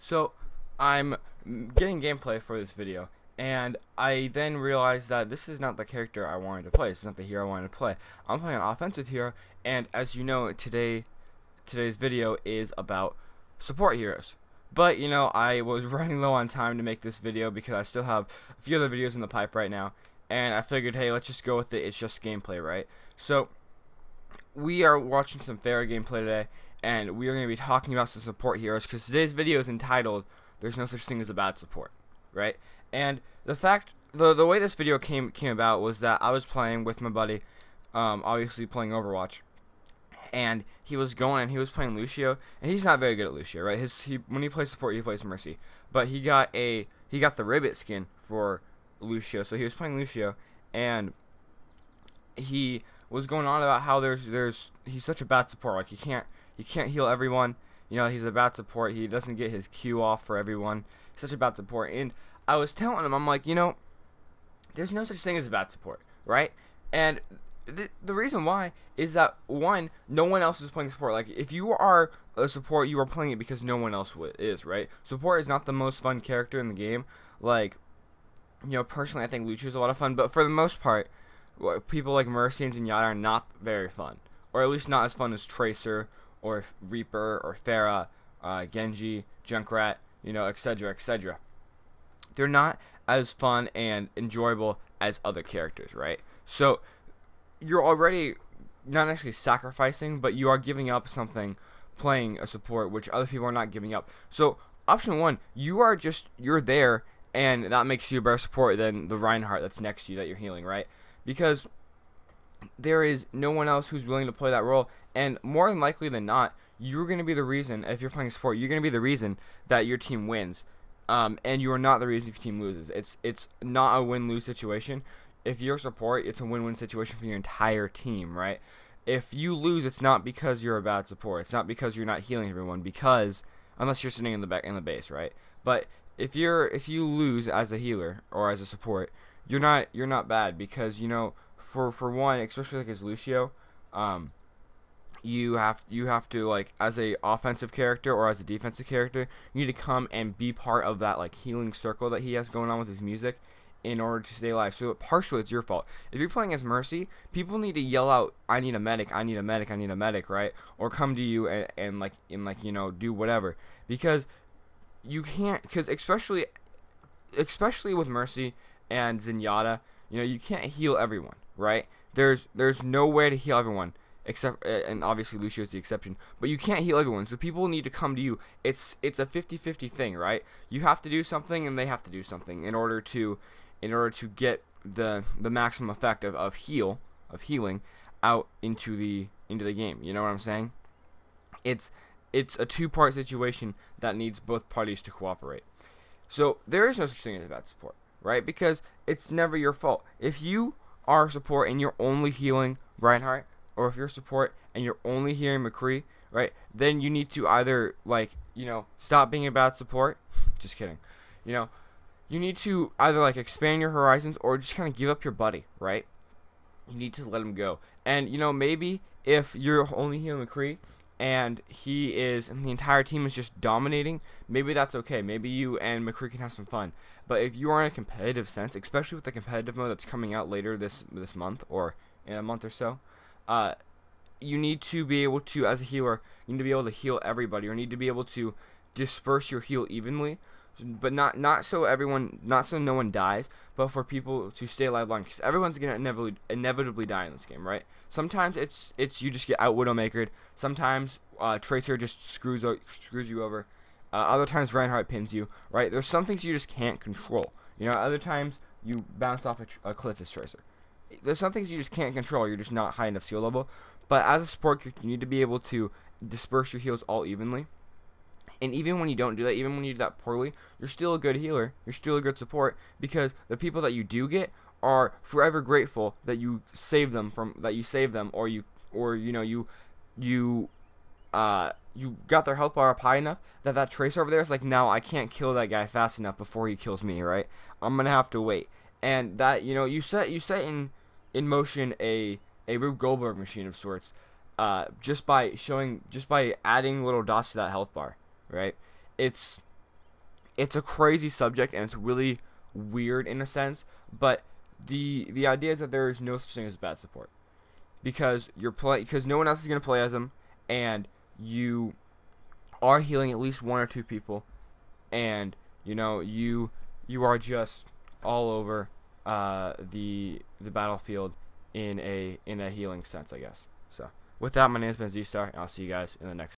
So I'm getting gameplay for this video, and I then realized that this is not the character I wanted to play. This is not the hero I wanted to play. I'm playing an offensive hero, and as you know, today's video is about support heroes. But I was running low on time to make this video because I still have a few other videos in the pipe right now, and I figured, hey, let's just go with it. It's just gameplay, right? So we are watching some fair gameplay today, and we are going to be talking about some support heroes because today's video is entitled "There's No Such Thing as a Bad Support," right? And the way this video came about was that I was playing with my buddy, obviously playing Overwatch, and he was playing Lucio, and he's not very good at Lucio, right? When he plays support, he plays Mercy, but he got the Ribbit skin for Lucio, so he was playing Lucio, and he was going on about how he's such a bad support. Like he can't heal everyone. He's a bad support. He doesn't get his Q off for everyone. He's such a bad support. And I was telling him, I'm like, there's no such thing as a bad support, right? And the reason why is that, one, no one else is playing support. Like, if you are a support, you are playing it because no one else is, right? Support is not the most fun character in the game. Like, personally, I think Lucio is a lot of fun, but for the most part, people like Mercy and Zenyatta are not very fun, or at least not as fun as Tracer or Reaper or Pharah, Genji, Junkrat, etc., etc. They're not as fun and enjoyable as other characters, right? So you're already not necessarily sacrificing, but you are giving up something playing a support which other people are not giving up. So option one, you're there, and that makes you a better support than the Reinhardt that's next to you that you're healing, right? Because there is no one else who's willing to play that role, and more than likely than not, you're going to be the reason. If you're playing support, you're going to be the reason that your team wins, and you are not the reason if your team loses. It's not a win-lose situation. If you're support, it's a win-win situation for your entire team, right? If you lose, it's not because you're a bad support. It's not because you're not healing everyone, because unless you're sitting in the base, right? But if you lose as a healer or as a support, you're not bad, because for one, especially like as Lucio, you have to, like, as a offensive character or as a defensive character, you need to come and be part of that, like, healing circle that he has going on with his music in order to stay alive. So partially it's your fault. If you're playing as Mercy, people need to yell out, "I need a medic, I need a medic, I need a medic," right? Or come to you and do whatever, because you can't, because especially with Mercy and Zenyatta, you can't heal everyone, right? There's no way to heal everyone, except, and obviously Lucio is the exception, but you can't heal everyone, so people need to come to you. It's a 50-50 thing, right? You have to do something, and they have to do something in order to get the maximum effect of healing out into the game. You know what I'm saying? It's a two-part situation that needs both parties to cooperate. So there is no such thing as bad support, right? Because it's never your fault. If you are support and you're only healing Reinhardt, or if you're support and you're only healing McCree, right? Then you need to either, stop being a bad support. Just kidding. You need to either, expand your horizons, or just kind of give up your buddy, right? You need to let him go. And maybe if you're only healing McCree and the entire team is just dominating, maybe that's okay. Maybe you and McCree can have some fun. But if you are in a competitive sense, especially with the competitive mode that's coming out later this month, or in a month or so, you need to be able to, as a healer, you need to be able to heal everybody, or need to be able to disperse your heal evenly, but not so no one dies, but for people to stay alive long, because everyone's gonna inevitably die in this game, right? Sometimes it's you just get out Widowmakered. Sometimes Tracer just screws you over. Other times Reinhardt pins you, right? There's some things you just can't control. Other times you bounce off a cliff as Tracer. There's some things you just can't control. You're just not high enough skill level. But as a support character, you need to be able to disperse your heals all evenly. And even when you don't do that, even when you do that poorly, you're still a good healer. You're still a good support, because the people that you do get are forever grateful that you saved them, or you got their health bar up high enough that Tracer over there is like, now I can't kill that guy fast enough before he kills me, right? I'm gonna have to wait. And that, you set in motion a Rube Goldberg machine of sorts, just by adding little dots to that health bar, right? It's it's a crazy subject, and it's really weird in a sense, but the idea is that there is no such thing as bad support, because because no one else is going to play as him, and you are healing at least one or two people, and you are just all over the battlefield in a healing sense, I guess. So with that, my name has been Z-Star, and I'll see you guys in the next